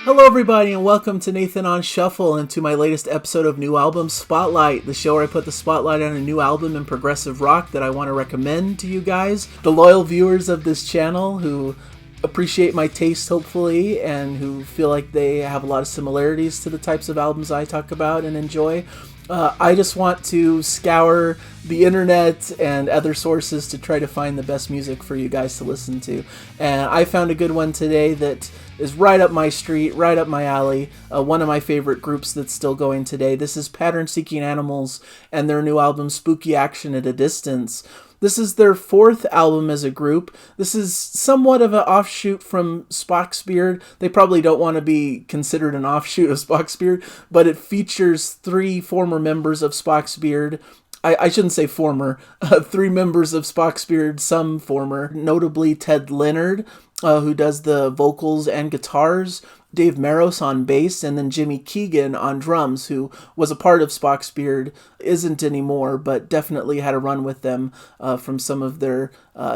Hello, everybody, and welcome to Nathan on Shuffle and to my latest episode of New Album Spotlight, the show where I put the spotlight on a new album in progressive rock that I want to recommend to you guys, the loyal viewers of this channel who appreciate my taste, hopefully, and who feel like they have a lot of similarities to the types of albums I talk about and enjoy. I just want to scour the internet and other sources to try to find the best music for you guys to listen to. And I found a good one today that is right up my street, right up my alley. One of my favorite groups that's still going today. This is Pattern Seeking Animals and their new album Spooky Action at a Distance. This is their fourth album as a group. This is somewhat of an offshoot from Spock's Beard. They probably don't want to be considered an offshoot of Spock's Beard, but it features three former members of Spock's Beard. I shouldn't say former. Three members of Spock's Beard, some former. Notably Ted Leonard, who does the vocals and guitars, Dave Maros on bass, and then Jimmy Keegan on drums, who was a part of Spock's Beard, isn't anymore, but definitely had a run with them from some of their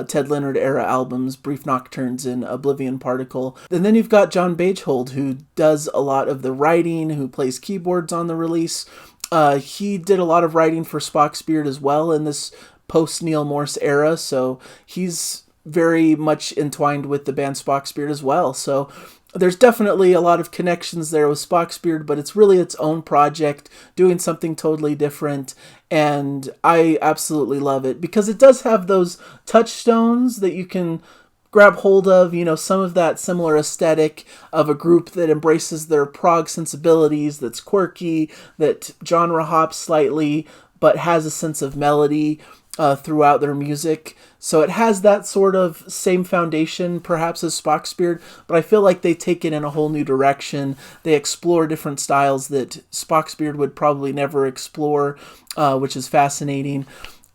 Ted Leonard era albums, Brief Nocturnes and Oblivion Particle. And then you've got John Bagehold, who does a lot of the writing, who plays keyboards on the release. He did a lot of writing for Spock's Beard as well in this post-Neil Morse era, so he's very much entwined with the band Spock's Beard as well. So there's definitely a lot of connections there with Spock's Beard, but it's really its own project, doing something totally different, and I absolutely love it because it does have those touchstones that you can grab hold of, some of that similar aesthetic of a group that embraces their prog sensibilities, that's quirky, that genre hops slightly, but has a sense of melody throughout their music. So it has that sort of same foundation, perhaps, as Spock's Beard, but I feel like they take it in a whole new direction. They explore different styles that Spock's Beard would probably never explore, which is fascinating.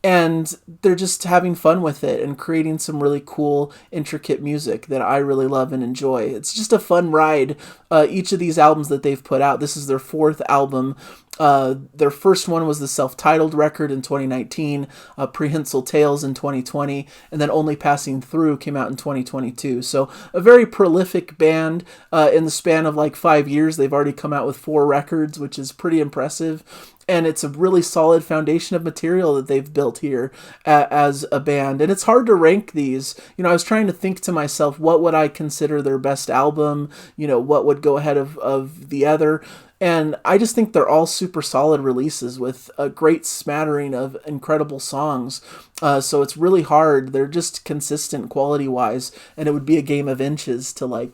And they're just having fun with it and creating some really cool, intricate music that I really love and enjoy. It's just a fun ride. Each of these albums that they've put out, this is their fourth album. Their first one was the self-titled record in 2019, Prehensile Tales in 2020, and then Only Passing Through came out in 2022. So a very prolific band. In the span of like 5 years, they've already come out with 4 records, which is pretty impressive. And it's a really solid foundation of material that they've built here as a band. And it's hard to rank these. I was trying to think to myself, what would I consider their best album? What would go ahead of the other? And I just think they're all super solid releases with a great smattering of incredible songs. So it's really hard. They're just consistent quality-wise. And it would be a game of inches to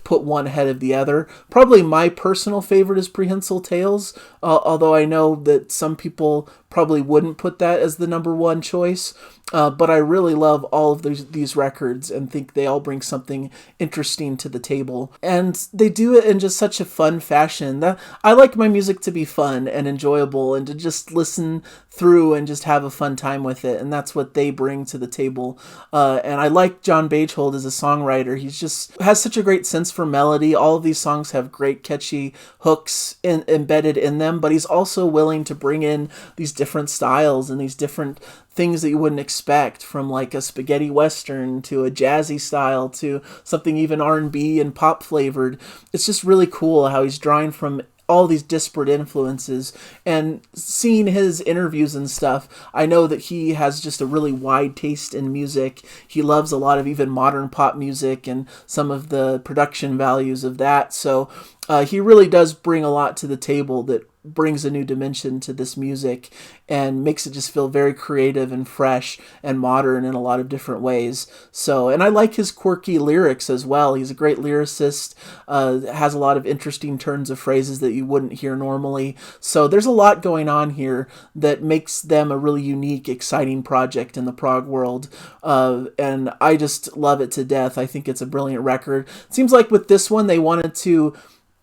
put one ahead of the other. Probably my personal favorite is Prehensile Tales, although I know that some people probably wouldn't put that as the number one choice. But I really love all of these records and think they all bring something interesting to the table. And they do it in just such a fun fashion. I like my music to be fun and enjoyable and to just listen through and just have a fun time with it. And that's what they bring to the table. And I like John Bagehold as a songwriter. He just has such a great sense for melody. All of these songs have great catchy hooks embedded in them, but he's also willing to bring in these different styles and these different things that you wouldn't expect, from like a spaghetti western to a jazzy style to something even R&B and pop flavored. It's just really cool how he's drawing from all these disparate influences, and seeing his interviews and stuff, I know that he has just a really wide taste in music. He loves a lot of even modern pop music and some of the production values of that. So he really does bring a lot to the table that brings a new dimension to this music and makes it just feel very creative and fresh and modern in a lot of different ways. So, and I like his quirky lyrics as well. He's a great lyricist, has a lot of interesting turns of phrases that you wouldn't hear normally. So there's a lot going on here that makes them a really unique, exciting project in the prog world. And I just love it to death. I think it's a brilliant record. It seems like with this one, they wanted to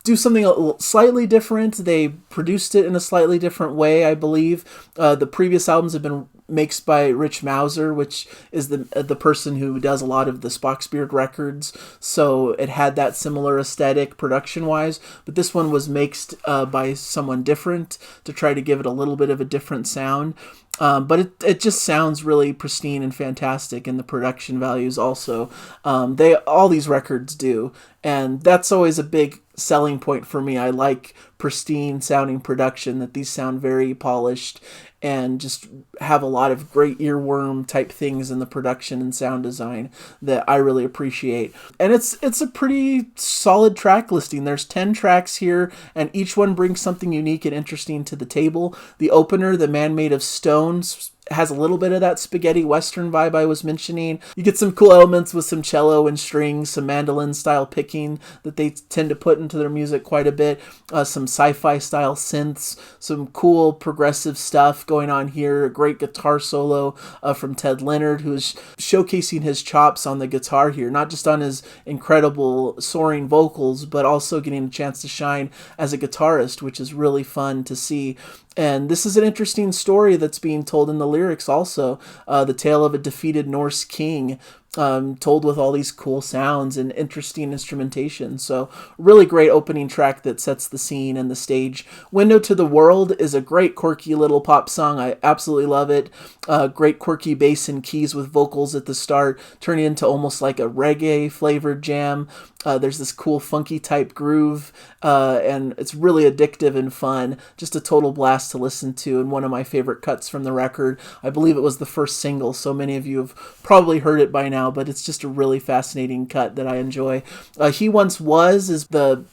do something slightly different. They produced it in a slightly different way, I believe. The previous albums have been mixed by Rich Mauser, which is the person who does a lot of the Spock's Beard records. So it had that similar aesthetic production-wise. But this one was mixed by someone different to try to give it a little bit of a different sound. But it just sounds really pristine and fantastic, and the production values also. All these records do, and that's always a big selling point for me. I like pristine sounding production, that these sound very polished and just have a lot of great earworm type things in the production and sound design that I really appreciate. And it's a pretty solid track listing. There's 10 tracks here, and each one brings something unique and interesting to the table. The opener, The Man Made of Stones, has a little bit of that spaghetti western vibe I was mentioning. You get some cool elements with some cello and strings, some mandolin style picking that they tend to put into their music quite a bit, some sci-fi style synths, some cool progressive stuff going on here, a great guitar solo from Ted Leonard, who is showcasing his chops on the guitar here, not just on his incredible soaring vocals, but also getting a chance to shine as a guitarist, which is really fun to see. And this is an interesting story that's being told in the lyrics also. The tale of a defeated Norse king, told with all these cool sounds and interesting instrumentation. So really great opening track that sets the scene and the stage. Window to the World is a great quirky little pop song. I absolutely love it. Great quirky bass and keys with vocals at the start, turning into almost like a reggae flavored jam. There's this cool funky type groove, and it's really addictive and fun. Just a total blast to listen to, and one of my favorite cuts from the record. I believe it was the first single, so many of you have probably heard it by now, but it's just a really fascinating cut that I enjoy. He Once Was is the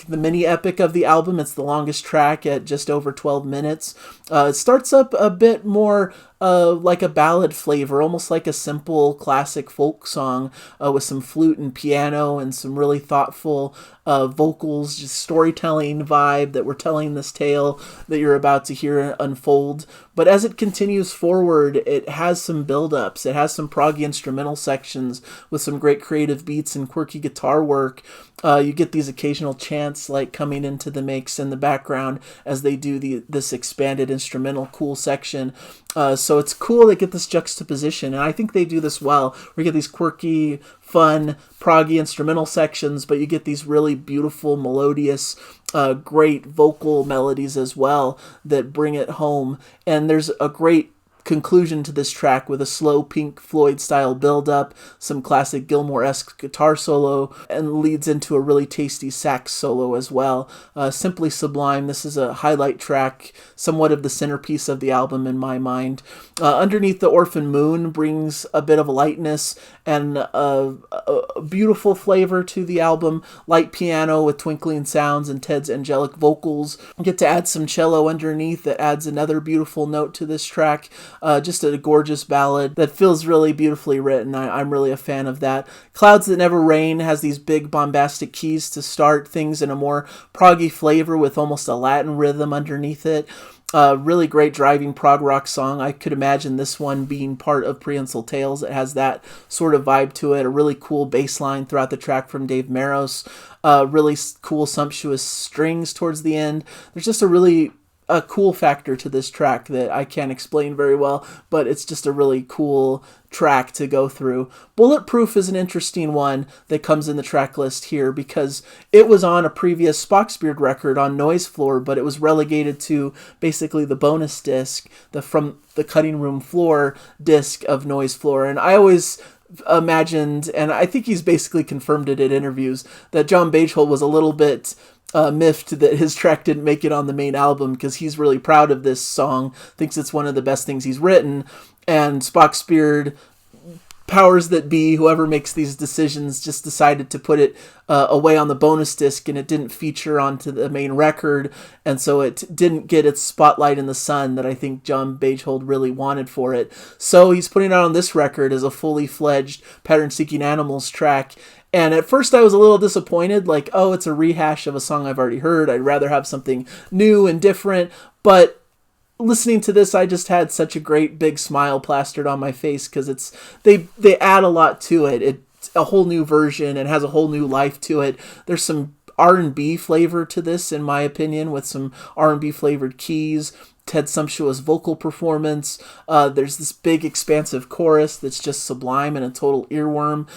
mini epic of the album. It's the longest track at just over 12 minutes. It starts up a bit more like a ballad flavor, almost like a simple classic folk song with some flute and piano and some really thoughtful vocals, just storytelling vibe that we're telling this tale that you're about to hear unfold. But as it continues forward, it has some build-ups. It has some proggy instrumental sections with some great creative beats and quirky guitar work. You get these occasional chants like coming into the mix in the background as they do this expanded instrumental cool section. So it's cool to get this juxtaposition, and I think they do this well. We get these quirky, fun, proggy instrumental sections, but you get these really beautiful, melodious, great vocal melodies as well that bring it home. And there's a great conclusion to this track with a slow Pink Floyd style build up, some classic Gilmour-esque guitar solo, and leads into a really tasty sax solo as well. Simply sublime. This is a highlight track, somewhat of the centerpiece of the album in my mind. Underneath the Orphan Moon brings a bit of lightness and a beautiful flavor to the album. Light piano with twinkling sounds and Ted's angelic vocals. You get to add some cello underneath that adds another beautiful note to this track. Just a gorgeous ballad that feels really beautifully written. I'm really a fan of that. Clouds That Never Rain has these big bombastic keys to start things in a more proggy flavor with almost a Latin rhythm underneath it. Really great driving prog rock song. I could imagine this one being part of Prehensile Tales. It has that sort of vibe to it. A really cool bass line throughout the track from Dave Maros. Really cool sumptuous strings towards the end. There's just a cool factor to this track that I can't explain very well, but it's just a really cool track to go through. Bulletproof is an interesting one that comes in the track list here because it was on a previous Spocksbeard record on Noise Floor, but it was relegated to basically the bonus disc, from the Cutting Room Floor disc of Noise Floor. And I always imagined, and I think he's basically confirmed it in interviews, that John Bagehold was a little bit miffed that his track didn't make it on the main album because he's really proud of this song, thinks it's one of the best things he's written, and Spocksbeard, powers that be, whoever makes these decisions, just decided to put it away on the bonus disc, and it didn't feature onto the main record, and so it didn't get its spotlight in the sun that I think John Bagehold really wanted for it. So he's putting it out on this record as a fully fledged Pattern Seeking Animals track. And at first I was a little disappointed, like, oh, it's a rehash of a song I've already heard. I'd rather have something new and different. But listening to this, I just had such a great big smile plastered on my face because they add a lot to it. It's a whole new version and has a whole new life to it. There's some R&B flavor to this, in my opinion, with some R&B flavored keys. Ted's sumptuous vocal performance. There's this big expansive chorus that's just sublime and a total earworm.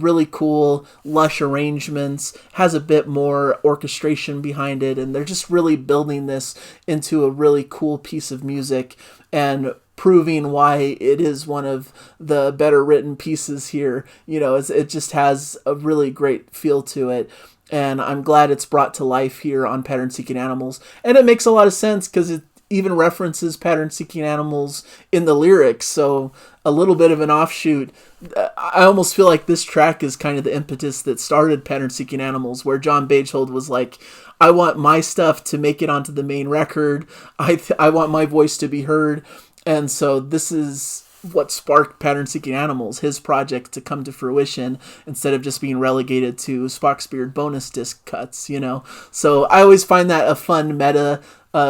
Really cool, lush arrangements. Has a bit more orchestration behind it, and they're just really building this into a really cool piece of music and proving why it is one of the better written pieces here. You know, it just has a really great feel to it. and I'm glad it's brought to life here on Pattern Seeking Animals. And it makes a lot of sense because it even references Pattern Seeking Animals in the lyrics, so a little bit of an offshoot. I almost feel like this track is kind of the impetus that started Pattern Seeking Animals, where John Bagehold was like, I want my stuff to make it onto the main record. I want my voice to be heard. And so this is what sparked Pattern Seeking Animals, his project, to come to fruition instead of just being relegated to Spock's Beard bonus disc cuts, you know? So I always find that a fun meta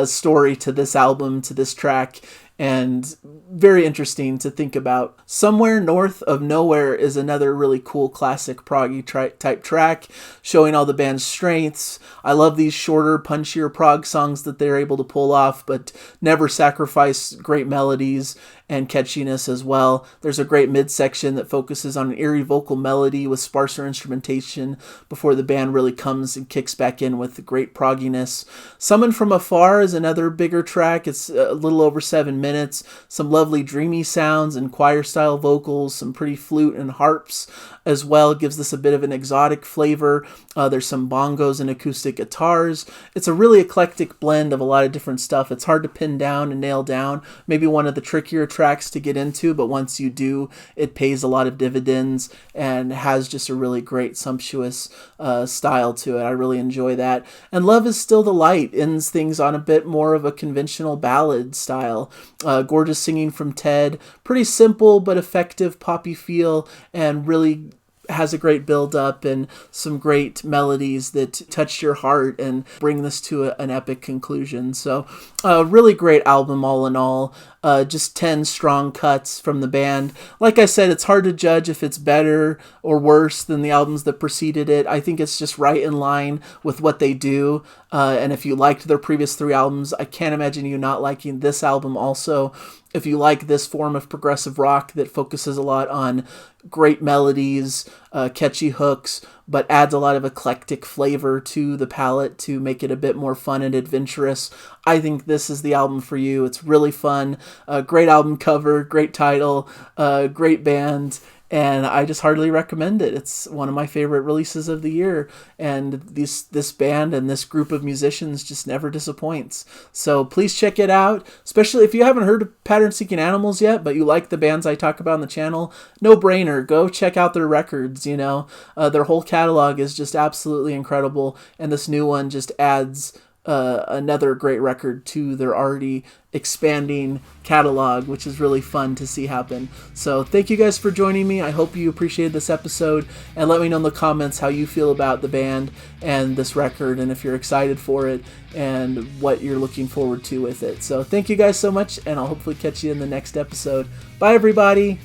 story to this album, to this track, and very interesting to think about. Somewhere North of Nowhere is another really cool classic proggy type track, showing all the band's strengths. I love these shorter, punchier prog songs that they're able to pull off, but never sacrifice great melodies and catchiness as well. There's a great midsection that focuses on an eerie vocal melody with sparser instrumentation before the band really comes and kicks back in with the great progginess. Summoned from Afar is another bigger track. It's a little over 7 minutes. Some lovely dreamy sounds and choir-style vocals, some pretty flute and harps as well. Gives this a bit of an exotic flavor. There's some bongos and acoustic guitars. It's a really eclectic blend of a lot of different stuff. It's hard to pin down and nail down. Maybe one of the trickier tracks to get into, but once you do, it pays a lot of dividends and has just a really great, sumptuous style to it. I really enjoy that. And Love Is Still the Light ends things on a bit more of a conventional ballad style. Gorgeous singing from Ted. Pretty simple but effective poppy feel, and really has a great build up and some great melodies that touch your heart and bring this to an epic conclusion. So really great album all in all. Just 10 strong cuts from the band. Like I said, it's hard to judge if it's better or worse than the albums that preceded it. I think it's just right in line with what they do. And if you liked their previous 3 albums, I can't imagine you not liking this album also. If you like this form of progressive rock that focuses a lot on great melodies, catchy hooks, but adds a lot of eclectic flavor to the palette to make it a bit more fun and adventurous, I think this is the album for you. It's really fun. Great album cover, great title, great band, and I just heartily recommend it. It's one of my favorite releases of the year, and this band and this group of musicians just never disappoints. So please check it out, especially if you haven't heard of Pattern Seeking Animals yet, but you like the bands I talk about on the channel. No brainer. Go check out their records, you know. Their whole catalog is just absolutely incredible, and this new one just adds another great record to their already expanding catalog, which is really fun to see happen. So thank you guys for joining me. I hope you appreciated this episode, and let me know in the comments how you feel about the band and this record, and if you're excited for it and what you're looking forward to with it. So thank you guys so much, and I'll hopefully catch you in the next episode. Bye everybody.